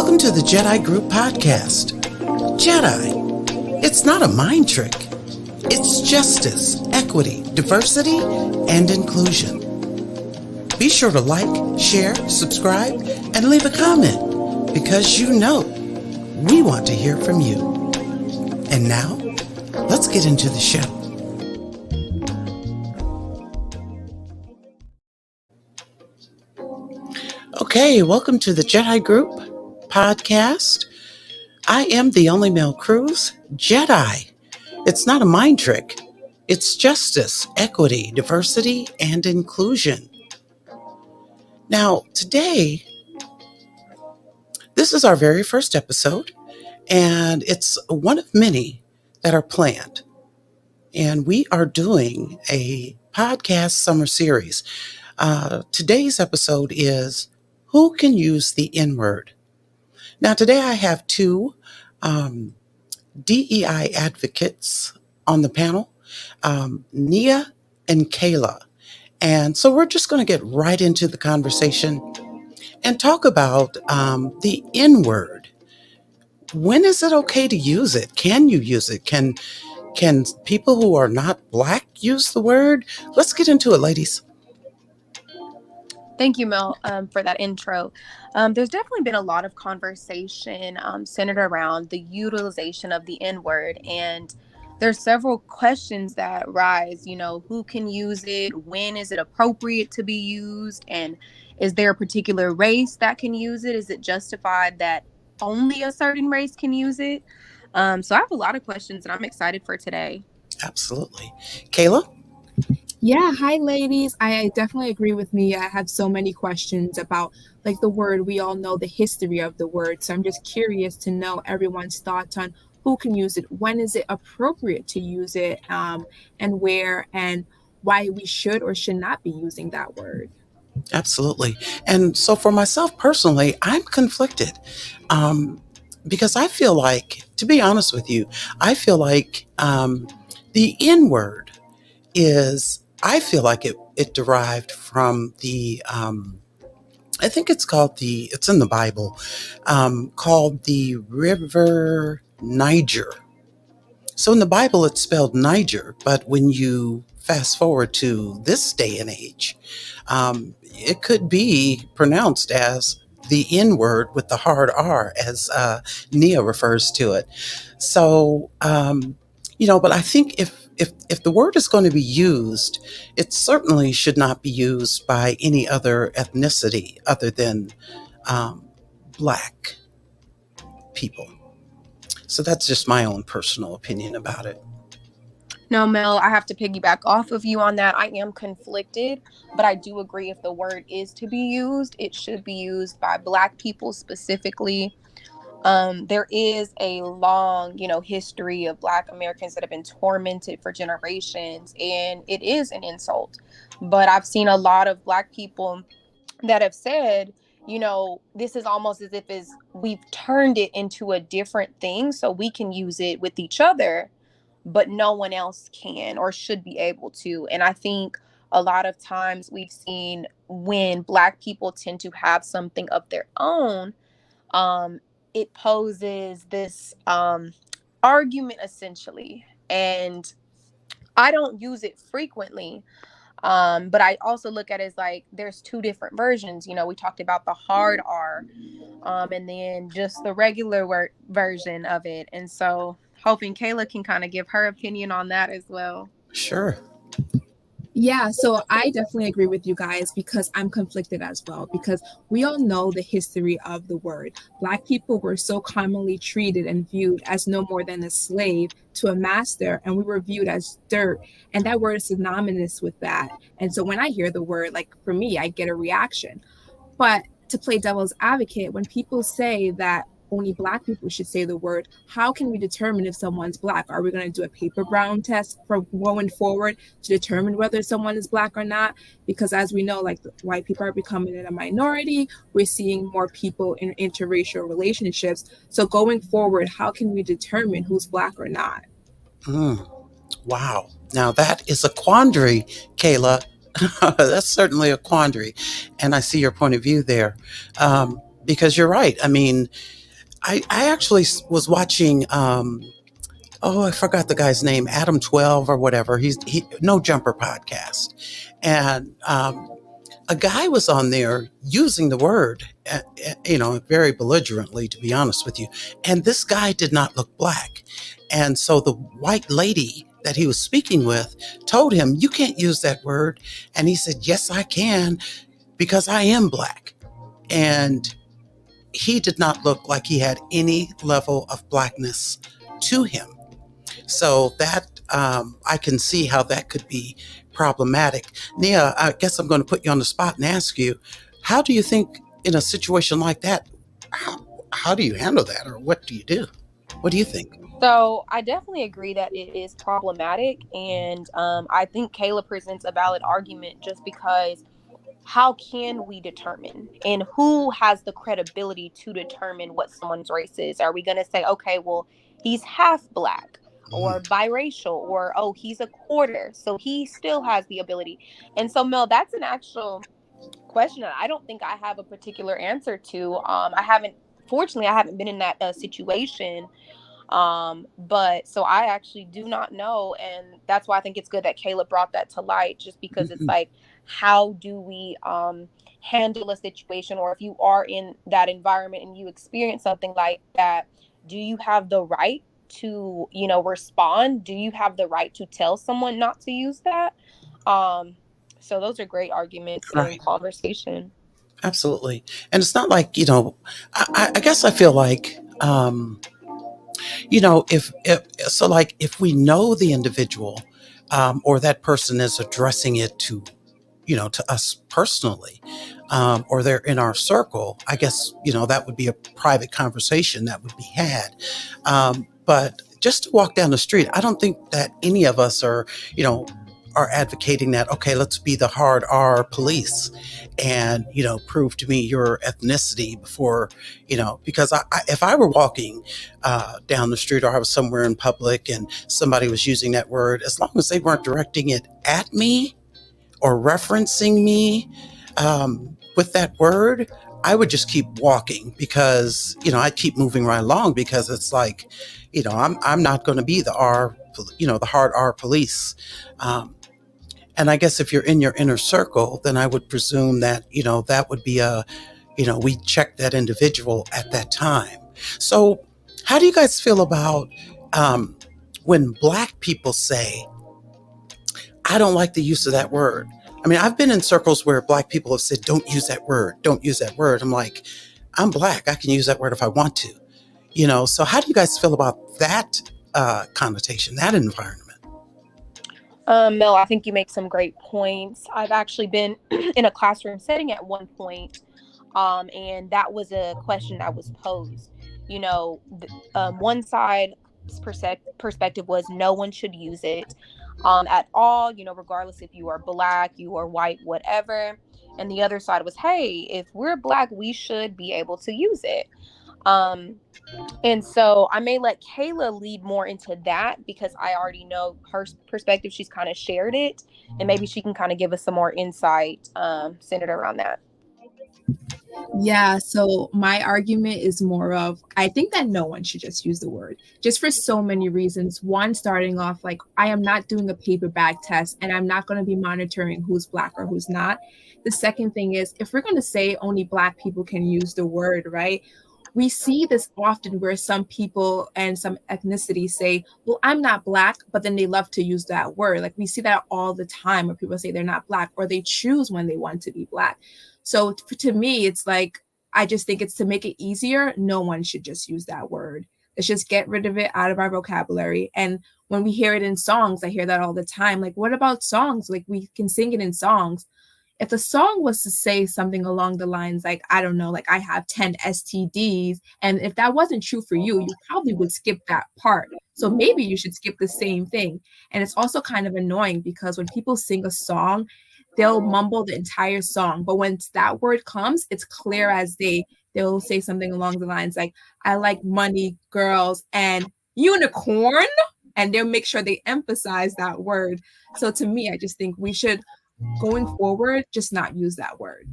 Welcome to the Jedi Group podcast. Jedi, it's not a mind trick. It's justice, equity, diversity, and inclusion. Be sure to like, share, subscribe, and leave a comment because you know we want to hear from you. And now, let's get into the show. Okay, welcome to the Jedi Group podcast. I am the only male Cruz, Jedi. It's not a mind trick. It's justice, equity, diversity, and inclusion. Now, today, this is our very first episode, and it's one of many that are planned. And we are doing a podcast summer series. Today's episode is Who Can Use the N-Word? Now, today I have two DEI advocates on the panel, Nia and Kayla. And so we're just going to get right into the conversation and talk about the N-word. When is it okay to use it? Can you use it? Can people who are not Black use the word? Let's get into it, ladies. Thank you, Mel, for that intro. There's definitely been a lot of conversation centered around the utilization of the N-word, and there's several questions that rise. Who can use it? When is it appropriate to be used? And is there a particular race that can use it? Is it justified that only a certain race can use it? So I have a lot of questions, and I'm excited for today. Absolutely. Kayla? Yeah, hi ladies. I definitely agree with Nia. I have so many questions about the word. We all know the history of the word. So I'm just curious to know everyone's thoughts on who can use it, when is it appropriate to use it, and where and why we should or should not be using that word. Absolutely. And so for myself personally, I'm conflicted because I feel like, to be honest with you, I feel like the N-word I feel like it derived from I think it's in the Bible, called the River Niger. So in the Bible, it's spelled Niger, but when you fast forward to this day and age, it could be pronounced as the N-word with the hard R, as Nia refers to it. So, but I think if the word is going to be used, it certainly should not be used by any other ethnicity other than Black people. So that's just my own personal opinion about it. No, Mel, I have to piggyback off of you on that. I am conflicted, but I do agree if the word is to be used, it should be used by Black people specifically. There is a long, history of Black Americans that have been tormented for generations, and it is an insult. But I've seen a lot of Black people that have said, this is almost as if we've turned it into a different thing so we can use it with each other, but no one else can or should be able to. And I think a lot of times we've seen when Black people tend to have something of their own, it poses this argument essentially. And I don't use it frequently. But I also look at it as there's two different versions. We talked about the hard R, and then just the regular version of it. And so hoping Kayla can kind of give her opinion on that as well. Sure. Yeah, so I definitely agree with you guys because I'm conflicted as well, because we all know the history of the word. Black people were so commonly treated and viewed as no more than a slave to a master, and we were viewed as dirt. And that word is synonymous with that. And so when I hear the word, for me, I get a reaction. But to play devil's advocate, when people say that only Black people should say the word, how can we determine if someone's Black? Are we going to do a paper brown test from going forward to determine whether someone is Black or not? Because as we know, white people are becoming a minority. We're seeing more people in interracial relationships. So going forward, how can we determine who's Black or not? Wow. Now that is a quandary, Kayla. That's certainly a quandary. And I see your point of view there. because you're right. I mean, I actually was watching. Oh, I forgot the guy's name, Adam 12 or whatever. He No Jumper podcast, and a guy was on there using the word, very belligerently, to be honest with you. And this guy did not look black, and so the white lady that he was speaking with told him, "You can't use that word," and he said, "Yes, I can, because I am black." And he did not look like he had any level of blackness to him. So that I can see how that could be problematic. Nia, I guess I'm going to put you on the spot and ask you, how do you think in a situation like that, how do you handle that, or what do you do? What do you think? So I definitely agree that it is problematic, and I think Kayla presents a valid argument just because how can we determine, and who has the credibility to determine what someone's race is? Are we going to say, okay, well, he's half black or Mhm. biracial, or oh, he's a quarter, so he still has the ability? And so, Mel, that's an actual question that I don't think I have a particular answer to. Fortunately, I haven't been in that situation. But so I actually do not know, and that's why I think it's good that Caleb brought that to light, just because it's Mhm. like, how do we handle a situation, or if you are in that environment and you experience something like that, do you have the right to, respond? Do you have the right to tell someone not to use that? um so those are great arguments and Right. conversation. Absolutely. And it's not like, I guess I feel like, if so, like if we know the individual, or that person is addressing it to us personally, or they're in our circle, I guess, that would be a private conversation that would be had. But just to walk down the street, I don't think that any of us are advocating that, okay, let's be the hard R police and, prove to me your ethnicity before, because if I were walking down the street, or I was somewhere in public and somebody was using that word, as long as they weren't directing it at me or referencing me with that word, I would just keep walking, because I'd keep moving right along, because it's like, I'm not going to be the hard R police. And I guess if you're in your inner circle, then I would presume that that would be we check that individual at that time. So, how do you guys feel about um, when Black people say, I don't like the use of that word? I mean, I've been in circles where Black people have said, don't use that word, don't use that word. I'm like, I'm Black, I can use that word if I want to. So how do you guys feel about that connotation, that environment? Mel, I think you make some great points. I've actually been in a classroom setting at one point, and that was a question that was posed. One side perspective was no one should use it at all, regardless if you are black, you are white, whatever. And the other side was, hey, if we're black, we should be able to use it. Um, and so I may let Kayla lead more into that because I already know her perspective. She's kind of shared it, and maybe she can kind of give us some more insight centered around that. Yeah, so my argument is more of I think that no one should just use the word, just for so many reasons. One, starting off, like, I am not doing a paper bag test and I'm not going to be monitoring who's black or who's not. The second thing is, if we're going to say only black people can use the word, right? We see this often where some people and some ethnicities say, well, I'm not black, but then they love to use that word. Like, we see that all the time where people say they're not black, or they choose when they want to be black. So to me, it's like, I just think it's to make it easier. No one should just use that word. Let's just get rid of it out of our vocabulary. And when we hear it in songs, I hear that all the time. Like, what about songs? Like, we can sing it in songs. If the song was to say something along the lines like, I don't know, like, I have 10 STDs, and if that wasn't true for you, you probably would skip that part. So maybe you should skip the same thing. And it's also kind of annoying because when people sing a song, they'll mumble the entire song, but when that word comes, it's clear as day. They'll say something along the lines like, I like money, girls, and unicorn, and they'll make sure they emphasize that word. So to me, I just think we should going forward, just not use that word.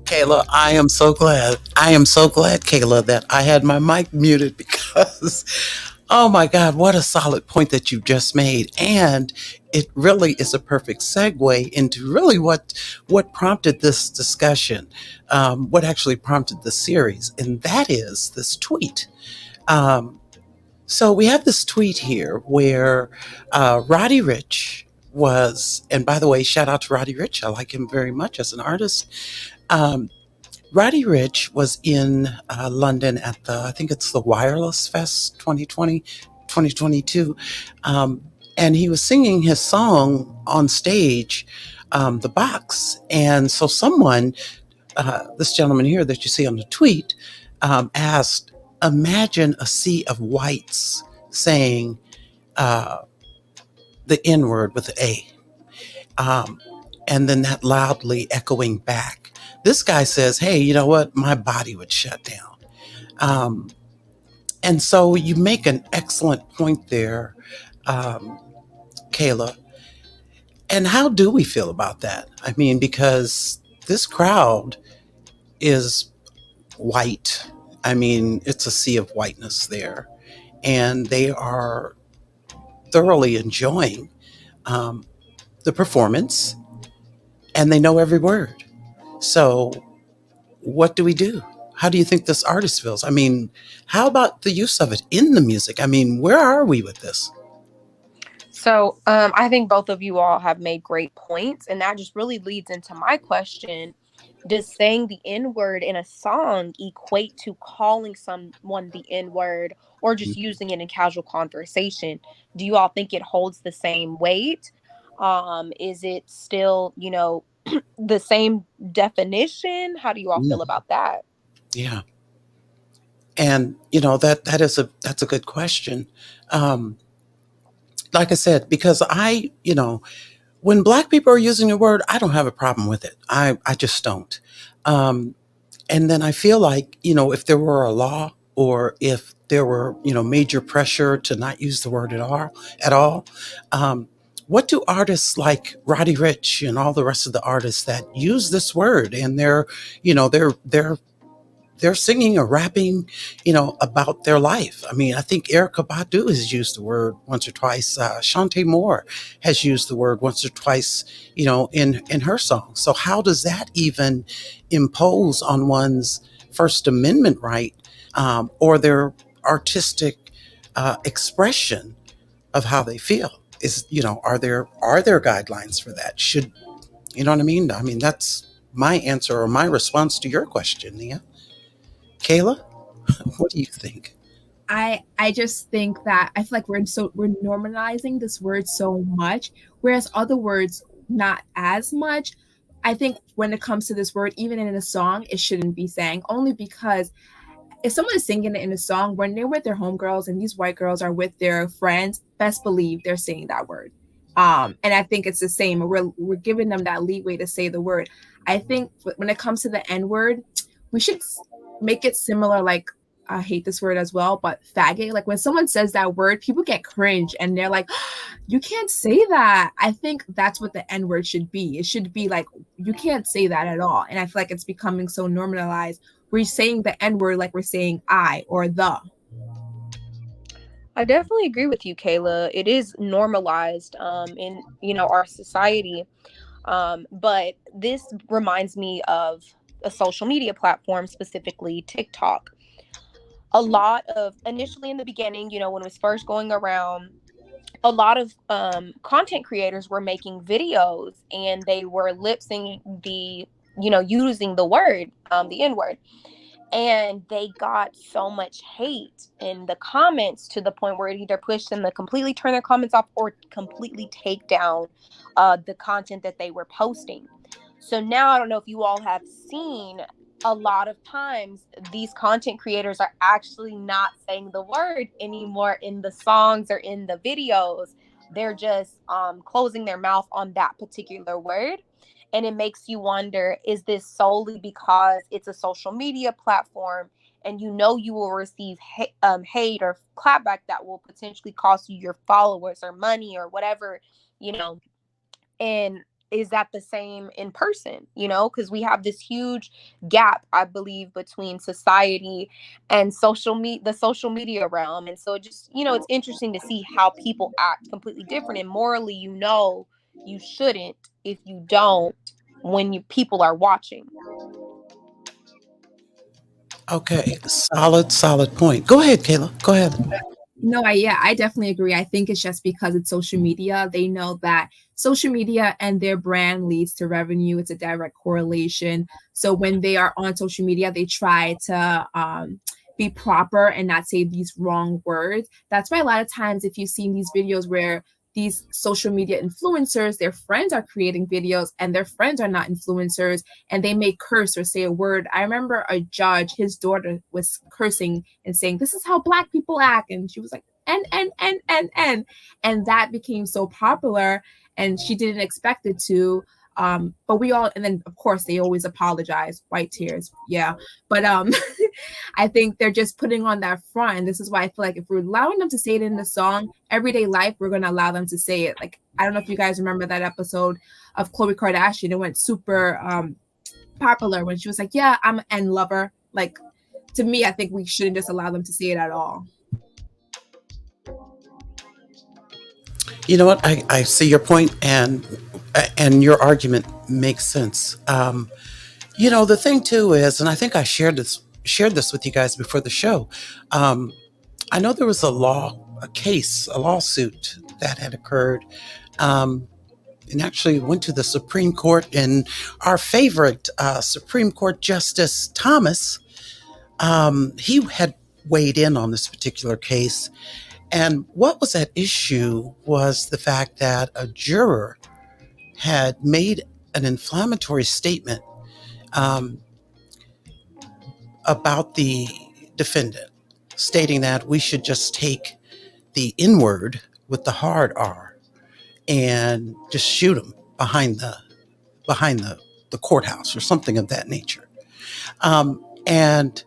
Kayla, I am so glad. I am so glad, Kayla, that I had my mic muted because, oh my God, what a solid point that you just made. And it really is a perfect segue into really what prompted this discussion, what actually prompted the series, and that is this tweet. Um, so we have this tweet here where Roddy Rich was, and by the way, shout out to Roddy Rich. I like him very much as an artist. Um, Roddy Rich was in London at I think it's the Wireless Fest 2020, 2022. Um, and he was singing his song on stage, The Box. And so someone, this gentleman here that you see on the tweet, asked, imagine a sea of whites saying uh, the N word with the A. Um, and then that loudly echoing back. This guy says, hey, you know what? My body would shut down. Um, and so you make an excellent point there, um, Kayla. And how do we feel about that? I mean, because this crowd is white. I mean, it's a sea of whiteness there. And they are thoroughly enjoying um, the performance, and they know every word. So what do we do? How do you think this artist feels? I mean, how about the use of it in the music? I mean, where are we with this? So I think both of you all have made great points, and that just really leads into my question. Does saying the N word in a song equate to calling someone the N word or just using it in casual conversation? Do you all think it holds the same weight? Is it still, the same definition? How do you all feel Mm, about that? yeah, and that's a good question. Um, like I said, because when Black people are using the word, I don't have a problem with it. I just don't. Um, And then I feel like, if there were a law or if there were, major pressure to not use the word at all, what do artists like Roddy Rich and all the rest of the artists that use this word and they're singing or rapping, about their life. I mean, I think Erica Badu has used the word once or twice. Shantae Moore has used the word once or twice, in her song. So how does that even impose on one's First Amendment right, or their artistic expression of how they feel? Are there guidelines for that? Should you know what I mean? I mean, that's my answer or my response to your question, Nia. Kayla? What do you think? I just think that I feel like we're normalizing this word so much, whereas other words not as much. I think when it comes to this word, even in a song, it shouldn't be sang only because if someone is singing it in a song when they're with their homegirls and these white girls are with their friends, best believe they're saying that word. And I think it's the same. We're giving them that leeway to say the word. I think when it comes to the N word, we should make it similar. Like I hate this word as well, but faggot. Like when someone says that word, people get cringe and they're like, "You can't say that." I think that's what the N word should be. It should be like you can't say that at all. And I feel like it's becoming so normalized. We're saying the N word like we're saying I or the. I definitely agree with you, Kayla. It is normalized in our society. But this reminds me of a social media platform, specifically TikTok. A lot of initially in the beginning, when it was first going around, a lot of content creators were making videos and they were lip syncing using the word, the N word. And they got so much hate in the comments to the point where it either pushed them to completely turn their comments off or completely take down the content that they were posting. So now I don't know if you all have seen, a lot of times these content creators are actually not saying the word anymore in the songs or in the videos. They're just closing their mouth on that particular word. And it makes you wonder, is this solely because it's a social media platform and you will receive hate or clapback that will potentially cost you your followers or money or whatever, you know, And is that the same in person? Because we have this huge gap, I believe, between society and the social media realm. And so it's interesting to see how people act completely different. And morally, you shouldn't if you don't when people are watching. Okay, solid point. Go ahead, Kayla. Go ahead. No, I definitely agree. I think it's just because it's social media. They know that social media and their brand leads to revenue. It's a direct correlation. So when they are on social media, they try to be proper and not say these wrong words. That's why a lot of times, if you've seen these videos where these social media influencers, their friends are creating videos and their friends are not influencers, and they may curse or say a word. I remember a judge, his daughter was cursing and saying, "This is how Black people act." And she was like, and that became so popular, and she didn't expect it to. But we all, and then of course they always apologize, white tears. Yeah. But I think they're just putting on that front. And this is why I feel like if we're allowing them to say it in the song, everyday life, we're going to allow them to say it. Like, I don't know if you guys remember that episode of Khloe Kardashian. It went super popular when she was like, "Yeah, I'm an N lover." Like, to me, I think we shouldn't just allow them to say it at all. You know what? I see your point, and your argument makes sense. The thing too is, and I think I shared this with you guys before the show. I know there was a lawsuit that had occurred, and actually went to the Supreme Court. And our favorite Supreme Court Justice Thomas, he had weighed in on this particular case. And what was at issue was the fact that a juror had made an inflammatory statement about the defendant, stating that we should just take the N word with the hard R and just shoot him behind the courthouse or something of that nature. And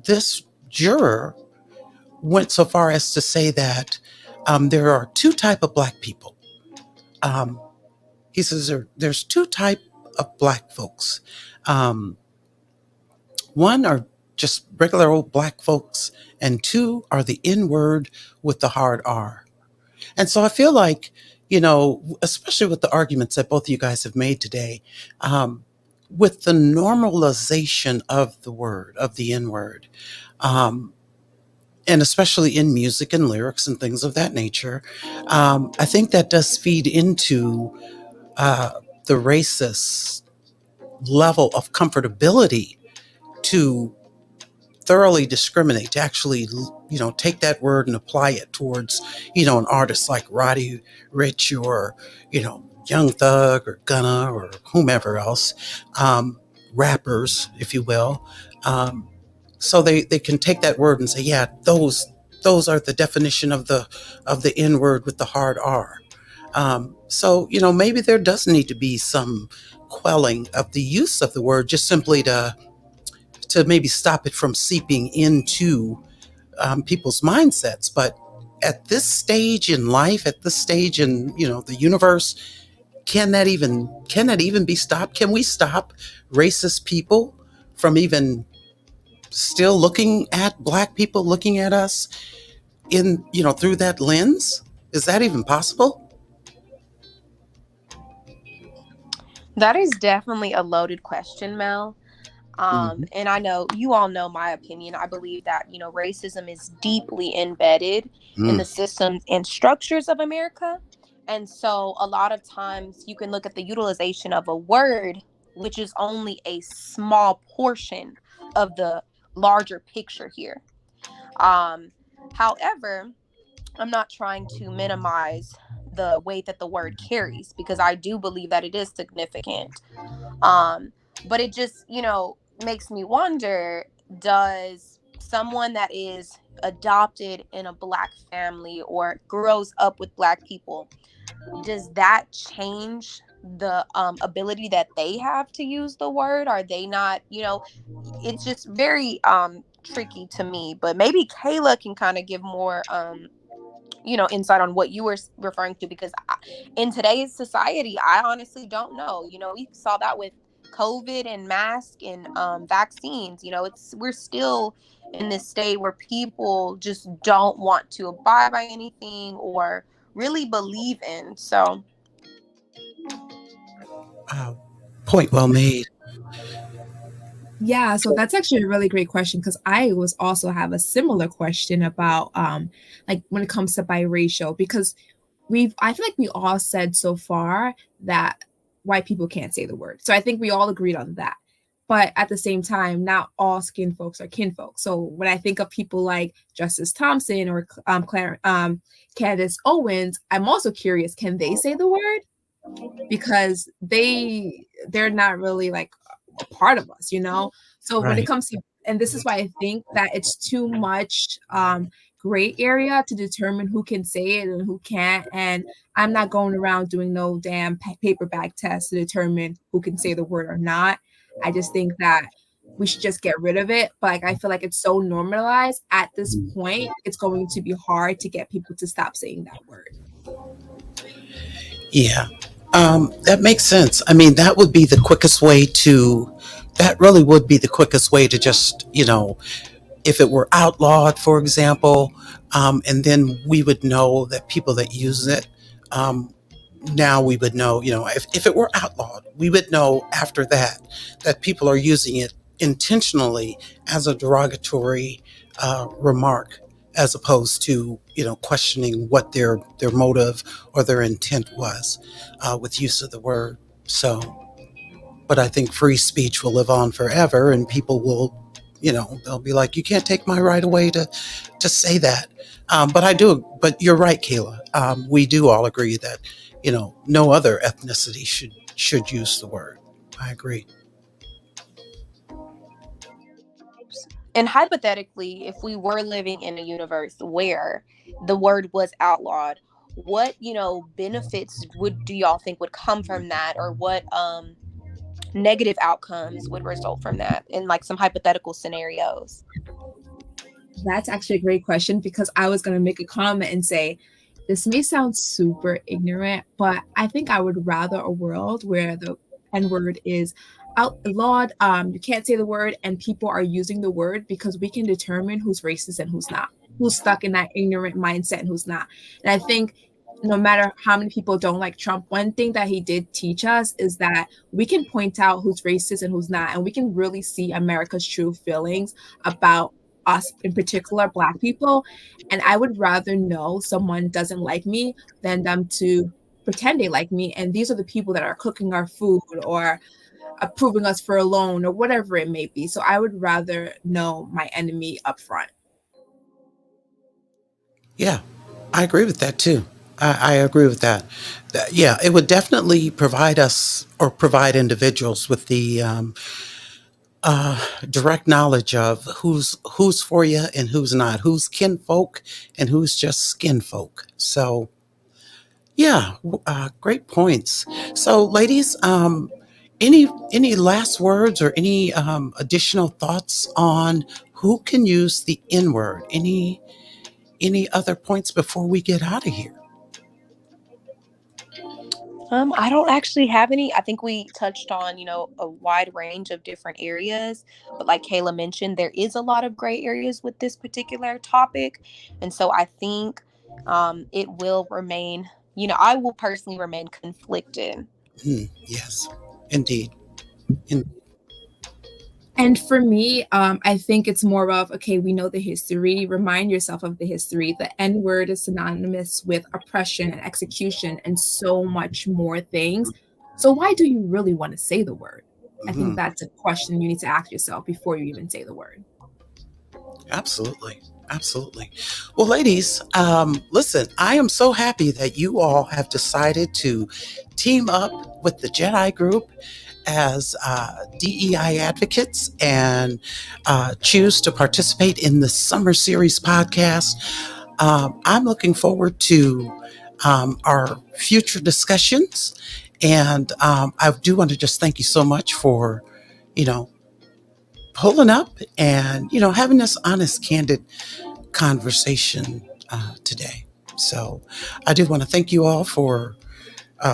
this juror went so far as to say that there are two type of Black people. He says there's two type of Black folks. One are just regular old Black folks, and two are the N word with the hard R. And so I feel like, especially with the arguments that both of you guys have made today, with the normalization of the word, of the N word, and especially in music and lyrics and things of that nature, I think that does feed into the racist level of comfortability to thoroughly discriminate, to actually, take that word and apply it towards, an artist like Roddy Ricch or, Young Thug or Gunna or whomever else, rappers, if you will. So they can take that word and say, yeah, those are the definition of the N word with the hard R. So, maybe there does need to be some quelling of the use of the word, just simply to maybe stop it from seeping into people's mindsets. But at this stage in life, at this stage in the universe, can that even be stopped? Can we stop racist people from even still looking at Black people, looking at us in through that lens? Is that even possible? That is definitely a loaded question, Mel. And I know you all know my opinion. I believe that, racism is deeply embedded in the systems and structures of America. And so a lot of times you can look at the utilization of a word, which is only a small portion of the larger picture here. However, I'm not trying to minimize the weight that the word carries, because I do believe that it is significant. But it just, makes me wonder, does someone that is adopted in a Black family or grows up with Black people, does that change the ability that they have to use the word? Are they not, it's just very tricky to me. But maybe Kayla can kind of give more insight on what you were referring to, because in today's society, I honestly don't know. We saw that with COVID and mask and vaccines. We're still in this state where people just don't want to abide by anything or really believe in. So, Point well made. Yeah, so that's actually a really great question because I was also have a similar question about like when it comes to biracial, because I feel like we all said so far that white people can't say the word. So I think we all agreed on that. But at the same time, not all skin folks are kinfolk. So when I think of people like Justice Thompson or Candace Owens, I'm also curious, can they say the word? Because they're not really like a part of us, So when it Right. comes to, and this is why I think that it's too much gray area to determine who can say it and who can't. And I'm not going around doing no damn paper bag test to determine who can say the word or not. I just think that we should just get rid of it. But like, I feel like it's so normalized at this point, it's going to be hard to get people to stop saying that word. Yeah. That makes sense. I mean, that would be the quickest way to, that really would be the quickest way to just, if it were outlawed, for example, and then we would know that people that use it, um, now we would know, if it were outlawed, we would know after that people are using it intentionally as a derogatory remark, as opposed to, questioning what their motive or their intent was with use of the word. So, but I think free speech will live on forever, and people will, they'll be like, you can't take my right away to say that. But you're right, Kayla. We do all agree that, no other ethnicity should use the word. I agree. and hypothetically, if we were living in a universe where the word was outlawed, what benefits do y'all think would come from that, or what negative outcomes would result from that in like some hypothetical scenarios? That's actually a great question because I was going to make a comment and say, this may sound super ignorant, but I think I would rather a world where the N word is outlawed. You can't say the word, and people are using the word because we can determine who's racist and who's not, who's stuck in that ignorant mindset and who's not. And I think no matter how many people don't like Trump, one thing that he did teach us is that we can point out who's racist and who's not, and we can really see America's true feelings about us, in particular Black people. And I would rather know someone doesn't like me than them to pretend they like me. And these are the people that are cooking our food or approving us for a loan or whatever it may be. So I would rather know my enemy up front. Yeah, I agree with that too. I agree with that. Yeah, it would definitely provide us or provide individuals with the direct knowledge of who's for you and who's not, who's kinfolk and who's just skin folk. So yeah, great points. So, ladies, any last words or any additional thoughts on who can use the N word? Any other points before we get out of here? I don't actually have any. I think we touched on, a wide range of different areas, but like Kayla mentioned, there is a lot of gray areas with this particular topic. And so I think it will remain, I will personally remain conflicted. Yes, indeed. And for me, I think it's more of, okay, we know the history. Remind yourself of the history. The N word is synonymous with oppression and execution and so much more things. So why do you really want to say the word? I think that's a question you need to ask yourself before you even say the word. Absolutely. Absolutely. Well, ladies, listen, I am so happy that you all have decided to team up with the Jedi group as DEI advocates and choose to participate in the Summer Series podcast. I'm looking forward to our future discussions. And I do want to just thank you so much for, pulling up and, having this honest, candid conversation today. So I do want to thank you all for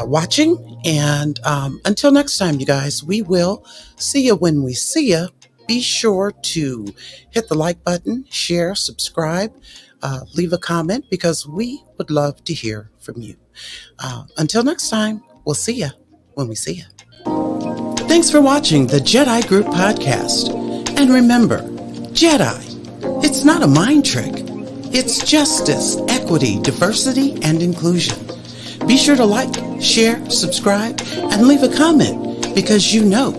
watching. And until next time, you guys, we will see you when we see you. Be sure to hit the like button, share, subscribe, leave a comment, because we would love to hear from you. Until next time, we'll see you when we see you. Thanks for watching the Jedi Group podcast. And remember, Jedi, it's not a mind trick. It's justice, equity, diversity, and inclusion. Be sure to like, share, subscribe, and leave a comment, because you know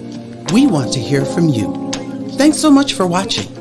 we want to hear from you. Thanks so much for watching.